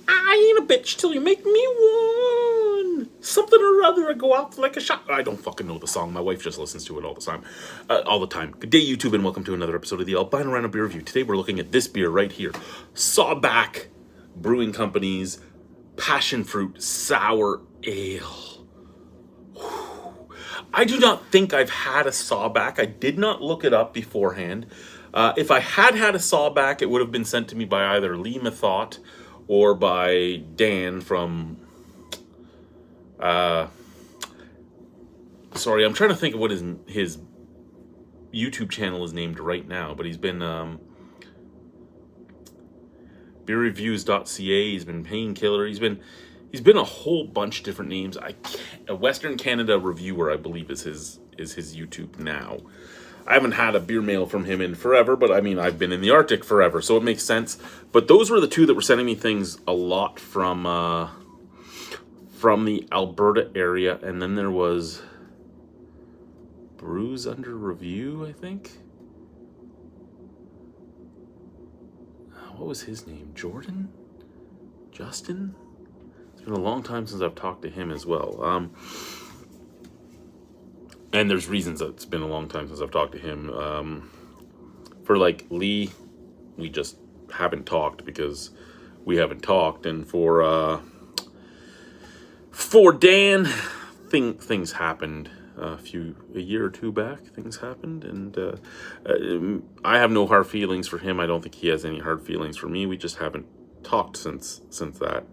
I ain't a bitch till you make me one. Something or other, I go out like a shot. I don't fucking know the song. My wife just listens to it all the time. Good day, YouTube, and welcome to another episode of the Albino Rhino Beer Review. Today we're looking at this beer right here. Sawback Brewing Company's Passion Fruit Sour Ale. I do not think I've had a Sawback. I did not look it up beforehand. If I had a Sawback, it would have been sent to me by either Lee Methot or by Dan from... sorry, I'm trying to think of what his YouTube channel is named right now, but he's been... beerreviews.ca, he's been Painkiller, he's been a whole bunch of different names. A Western Canada Reviewer, I believe, is his YouTube now. I haven't had a beer mail from him in forever, but I mean, I've been in the Arctic forever, so it makes sense. But those were the two that were sending me things a lot from the Alberta area, and then there was Brews Under Review, I think. What was his name? Jordan? Justin? It's been a long time since I've talked to him as well. And there's reasons that it's been a long time since I've talked to him. For like Lee, we just haven't talked because we haven't talked. And for Dan, things happened a year or two back. Things happened, and I have no hard feelings for him. I don't think he has any hard feelings for me. We just haven't talked since that.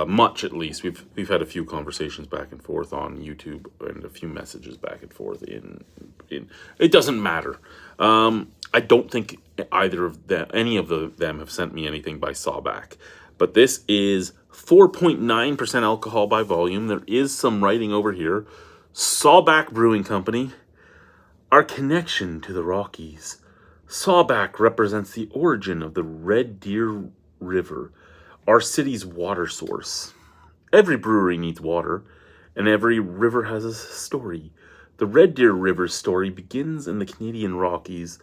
Much, at least. We've had a few conversations back and forth on YouTube and a few messages back and forth in it doesn't matter. I don't think any of them have sent me anything by Sawback, but this is 4.9% alcohol by volume. There is some writing over here. Sawback Brewing Company, our connection to the Rockies. Sawback represents the origin of the Red Deer River, our city's water source. Every brewery needs water, and every river has a story. The Red Deer River's story begins in the Canadian Rockies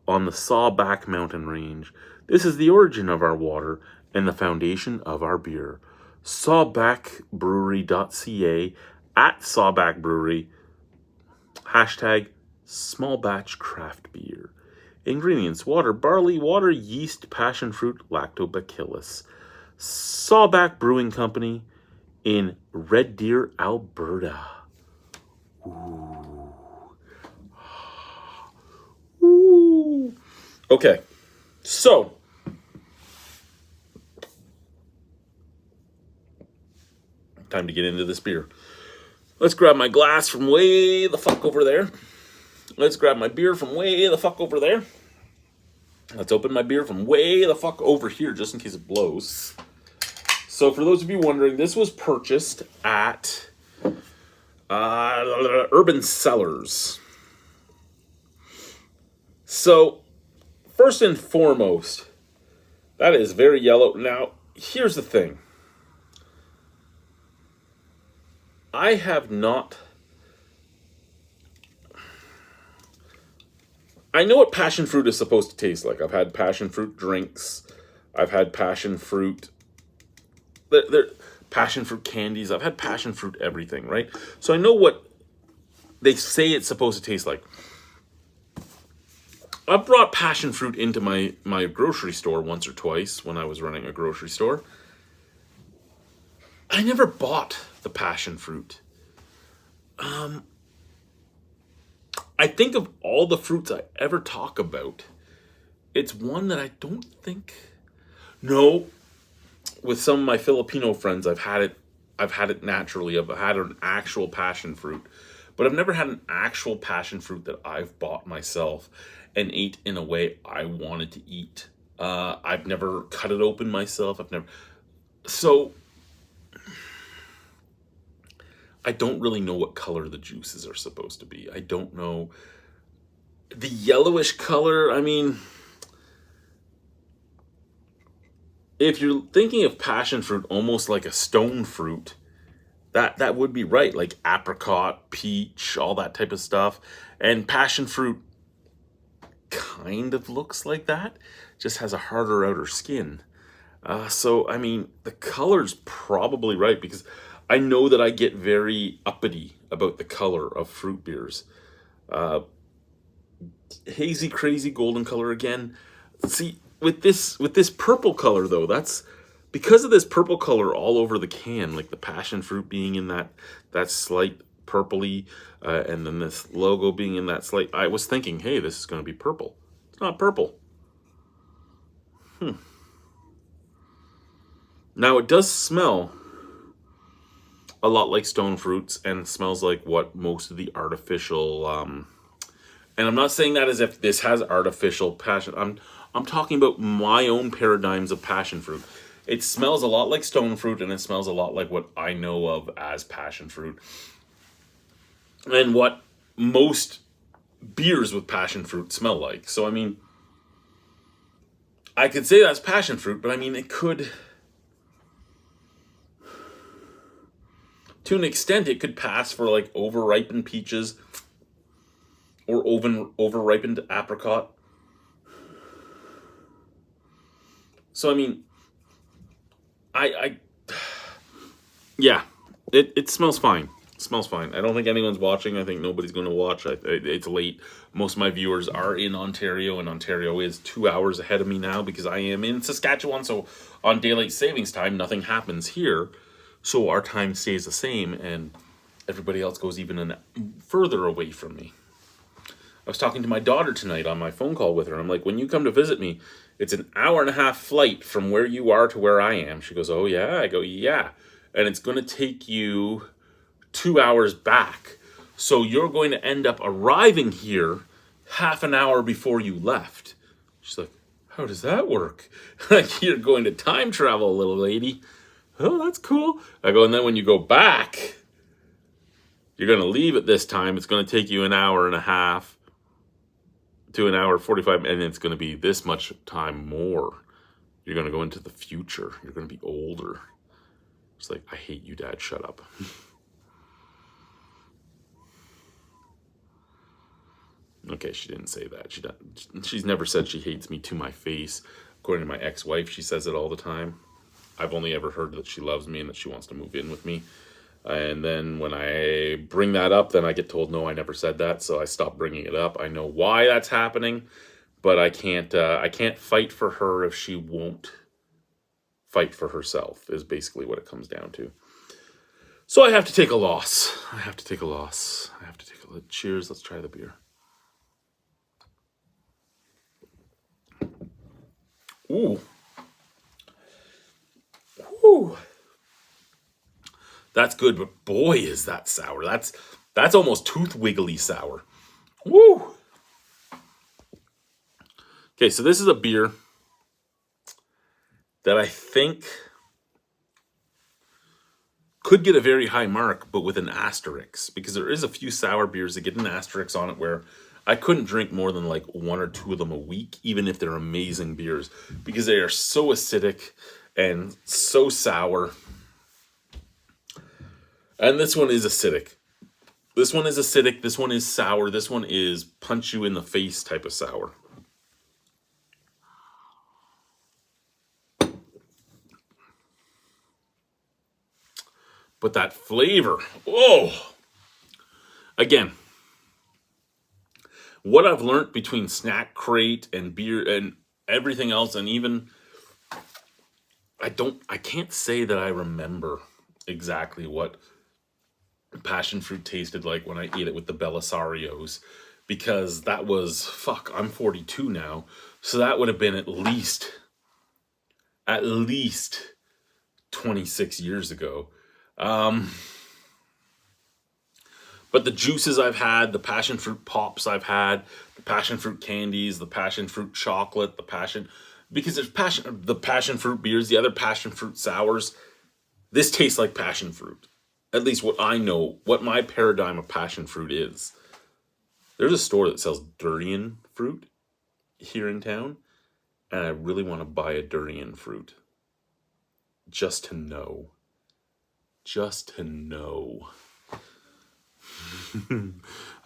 on the Sawback mountain range. This is the origin of our water and the foundation of our beer. Sawbackbrewery.ca, at Sawback Brewery, hashtag small batch craft beer. Ingredients: water, barley, water, yeast, passion fruit, lactobacillus. Sawback Brewing Company in Red Deer, Alberta. Ooh. Ooh. Okay, so time to get into this beer. Let's grab my glass from way the fuck over there. Let's grab my beer from way the fuck over there. Let's open my beer from way the fuck over here, just in case it blows. So for those of you wondering, this was purchased at Urban Cellars. So, first and foremost, that is very yellow. Now, here's the thing. I have not... I know what passion fruit is supposed to taste like. I've had passion fruit drinks. I've had passion fruit... passion fruit candies. I've had passion fruit everything, right? So I know what they say it's supposed to taste like. I've brought passion fruit into my grocery store once or twice when I was running a grocery store. I never bought the passion fruit. I think of all the fruits I ever talk about, it's one that I don't think... No, with some of my Filipino friends, I've had it naturally. I've had an actual passion fruit, but I've never had an actual passion fruit that I've bought myself and ate in a way I wanted to eat. I've never cut it open myself. So I don't really know what color the juices are supposed to be. I don't know. The yellowish color, I mean, if you're thinking of passion fruit almost like a stone fruit, that would be right. Like apricot, peach, all that type of stuff. And passion fruit kind of looks like that. Just has a harder outer skin. So I mean, the color's probably right because I know that I get very uppity about the color of fruit beers. Uh, Hazy, crazy golden color again. See, with this purple color though, that's because of this purple color all over the can, like the passion fruit being in that slight purpley, and then this logo being in that slight. I was thinking, hey, this is going to be purple. It's not purple. Now it does smell a lot like stone fruits and smells like what most of the artificial. And I'm not saying that as if this has artificial passion. I'm talking about my own paradigms of passion fruit. It smells a lot like stone fruit, and it smells a lot like what I know of as passion fruit, and what most beers with passion fruit smell like. So I mean, I could say that's passion fruit, but I mean it could, to an extent, it could pass for like overripened peaches or overripened apricot. So I mean, I yeah, it smells fine. It smells fine. I don't think anyone's watching. I think nobody's going to watch. It's late. Most of my viewers are in Ontario, and Ontario is 2 hours ahead of me now because I am in Saskatchewan. So on daylight savings time, nothing happens here. So our time stays the same, and everybody else goes even further away from me. I was talking to my daughter tonight on my phone call with her. I'm like, when you come to visit me, it's an hour and a half flight from where you are to where I am. She goes, oh, yeah? I go, yeah. And it's going to take you 2 hours back. So you're going to end up arriving here half an hour before you left. She's like, how does that work? Like, you're going to time travel, little lady. Oh, that's cool. I go, and then when you go back, you're going to leave at this time. It's going to take you an hour and a half to an hour 45, and it's going to be this much time more. You're going to go into the future. You're going to be older. It's like, I hate you, Dad. Shut up. Okay, she didn't say that. She's never said she hates me to my face. According to my ex-wife, she says it all the time. I've only ever heard that she loves me and that she wants to move in with me. And then when I bring that up, then I get told, no, I never said that. So I stop bringing it up. I know why that's happening, but I can't fight for her if she won't fight for herself, is basically what it comes down to. So I have to take a loss. Cheers. Let's try the beer. Ooh. Ooh. That's good, but boy, is that sour. That's almost tooth wiggly sour. Woo! Okay, so this is a beer that I think could get a very high mark, but with an asterisk, because there is a few sour beers that get an asterisk on it where I couldn't drink more than like one or two of them a week, even if they're amazing beers, because they are so acidic and so sour. And this one is acidic. This one is acidic. This one is sour. This one is punch you in the face type of sour. But that flavor, oh! Again, what I've learned between Snack Crate and beer and everything else, and even I can't say that I remember exactly what passion fruit tasted like when I ate it with the Belisarios, because that was, fuck, I'm 42 now, so that would have been at least 26 years ago. But the juices I've had, the passion fruit pops I've had, the passion fruit candies, the passion fruit chocolate, because there's the passion fruit beers, the other passion fruit sours. This tastes like passion fruit. At least what I know, what my paradigm of passion fruit is. There's a store that sells durian fruit here in town, and I really want to buy a durian fruit. Just to know.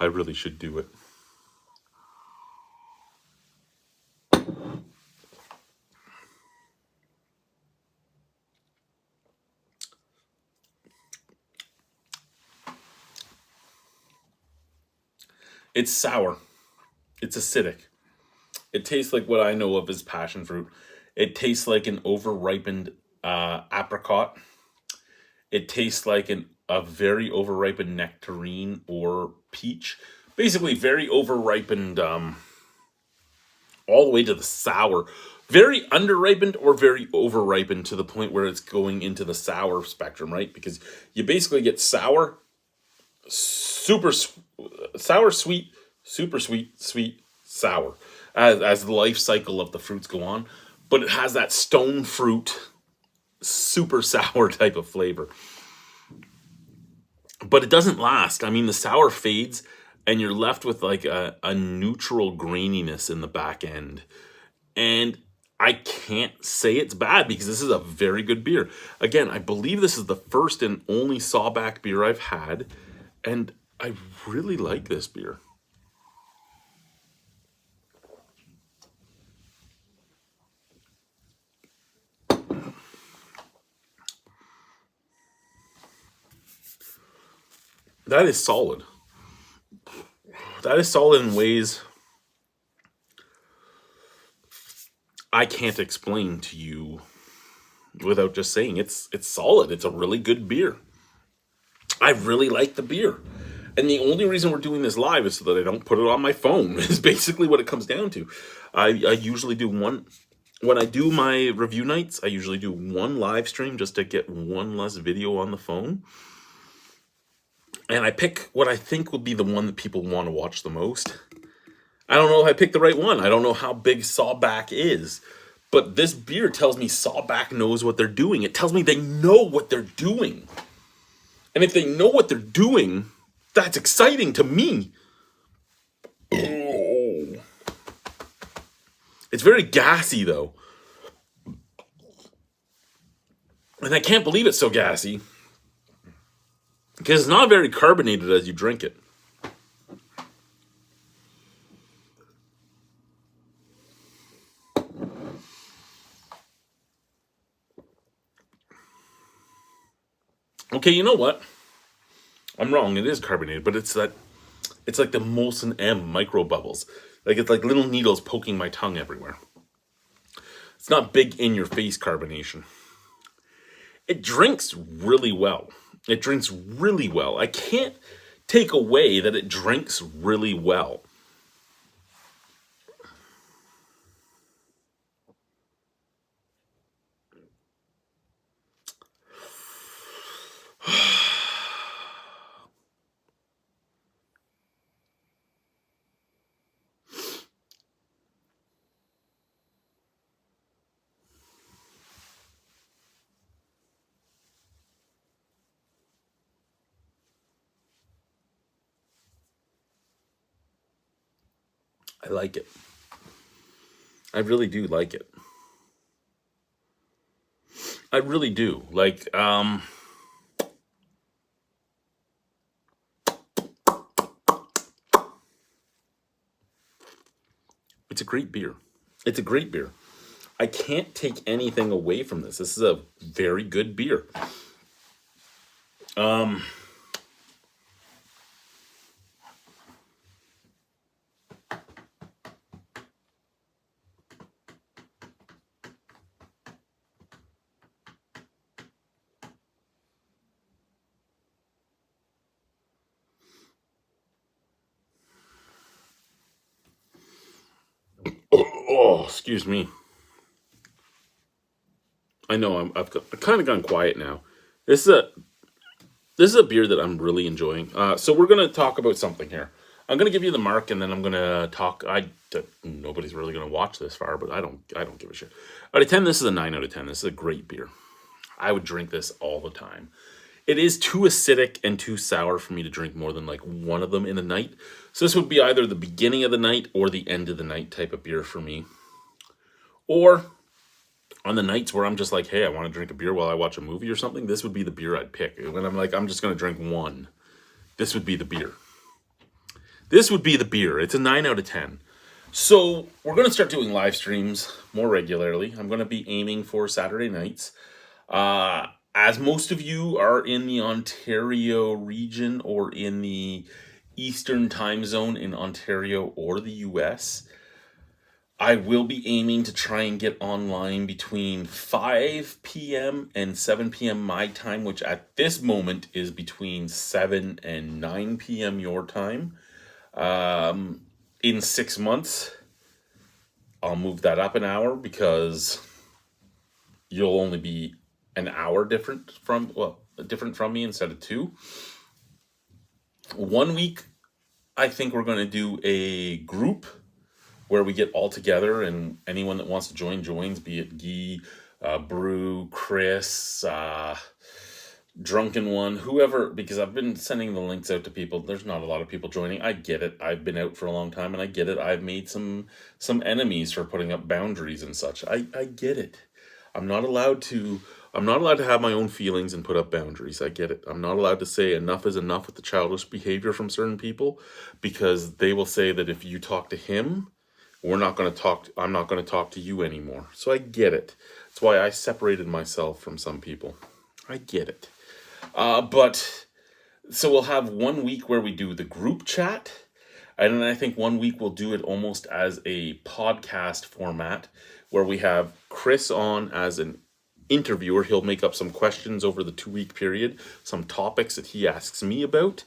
I really should do it. It's sour. It's acidic. It tastes like what I know of as passion fruit. It tastes like an over-ripened apricot. It tastes like a very over-ripened nectarine or peach. Basically, very over-ripened, all the way to the sour. Very under-ripened or very over-ripened to the point where it's going into the sour spectrum, right? Because you basically get sour, super sour, sweet, super sweet, sweet, sour, as the life cycle of the fruits go on. But it has that stone fruit, super sour type of flavor. But it doesn't last. I mean, the sour fades, and you're left with like a neutral graininess in the back end. And I can't say it's bad because this is a very good beer. Again, I believe this is the first and only Sawback beer I've had, and I really like this beer. That is solid. That is solid in ways I can't explain to you without just saying it's solid. It's a really good beer. I really like the beer. And the only reason we're doing this live is so that I don't put it on my phone, is basically what it comes down to. I usually do one, when I do my review nights, I usually do one live stream just to get one less video on the phone. And I pick what I think would be the one that people want to watch the most. I don't know if I picked the right one. I don't know how big Sawback is. But this beer tells me Sawback knows what they're doing. It tells me they know what they're doing. And if they know what they're doing, that's exciting to me. Oh. It's very gassy, though. And I can't believe it's so gassy, because it's not very carbonated as you drink it. Okay, you know what? I'm wrong. It is carbonated, but it's like the Molson M micro bubbles. Like it's like little needles poking my tongue everywhere. It's not big in your face carbonation. It drinks really well. It drinks really well. I can't take away that it drinks really well. I like it. I really do like it. I really do. Like, it's a great beer. It's a great beer. I can't take anything away from this. This is a very good beer. Oh, excuse me. I know I've kind of gone quiet now. This is a this is a beer that I'm really enjoying. So we're gonna talk about something here. I'm gonna give you the mark, and then I'm gonna talk. Nobody's really gonna watch this far, but I don't give a shit. Out of 10, this is a 9 out of 10. This is a great beer. I would drink this all the time. It is too acidic and too sour for me to drink more than like one of them in a night. So this would be either the beginning of the night or the end of the night type of beer for me. Or on the nights where I'm just like, hey, I want to drink a beer while I watch a movie or something, this would be the beer I'd pick. When I'm like, I'm just going to drink one, this would be the beer. This would be the beer. It's a 9 out of 10. So we're going to start doing live streams more regularly. I'm going to be aiming for Saturday nights. As most of you are in the Ontario region or in the Eastern time zone in Ontario or the US. I will be aiming to try and get online between 5 p.m. and 7 p.m. my time, which at this moment is between 7 and 9 p.m. your time. In 6 months, I'll move that up an hour because you'll only be an hour different from me instead of two. One week, I think we're going to do a group where we get all together and anyone that wants to join joins, be it Guy, Brew, Chris, Drunken One, whoever, because I've been sending the links out to people. There's not a lot of people joining. I get it. I've been out for a long time and I get it. I've made some enemies for putting up boundaries and such. I get it. I'm not allowed to have my own feelings and put up boundaries. I get it. I'm not allowed to say enough is enough with the childish behavior from certain people because they will say that if you talk to him, I'm not going to talk to you anymore. So I get it. That's why I separated myself from some people. I get it. But so we'll have 1 week where we do the group chat. And then I think 1 week we'll do it almost as a podcast format where we have Chris on as an interviewer. He'll make up some questions over the 2 week period, some topics that he asks me about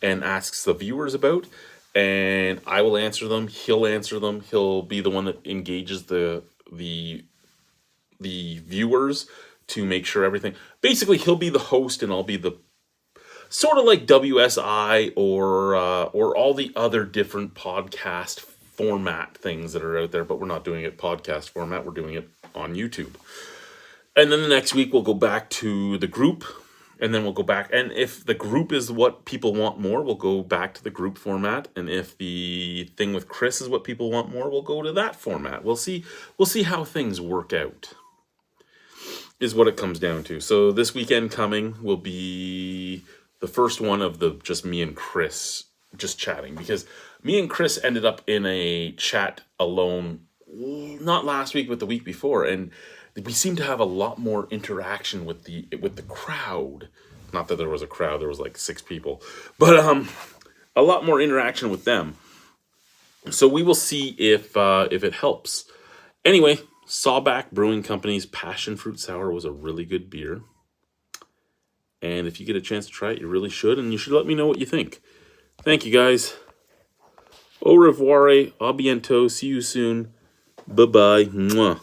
and asks the viewers about. And I will answer them. He'll answer them. He'll be the one that engages the viewers to make sure everything. Basically, he'll be the host, and I'll be the sort of like WSI or all the other different podcast format things that are out there. But we're not doing it podcast format. We're doing it on YouTube. And then the next week we'll go back to the group. And then we'll go back. And if the group is what people want more, we'll go back to the group format. And if the thing with Chris is what people want more, we'll go to that format. We'll see how things work out, is what it comes down to. So this weekend coming will be the first one of the just me and Chris just chatting. Because me and Chris ended up in a chat alone, not last week, but the week before. And we seem to have a lot more interaction with the crowd. Not that there was a crowd, there was like 6 people, but a lot more interaction with them. So we will see if it helps. Anyway, Sawback Brewing Company's Passion Fruit Sour was a really good beer. And if you get a chance to try it, you really should. And you should let me know what you think. Thank you, guys. Au revoir. A bientôt. See you soon. Bye-bye. Mwah.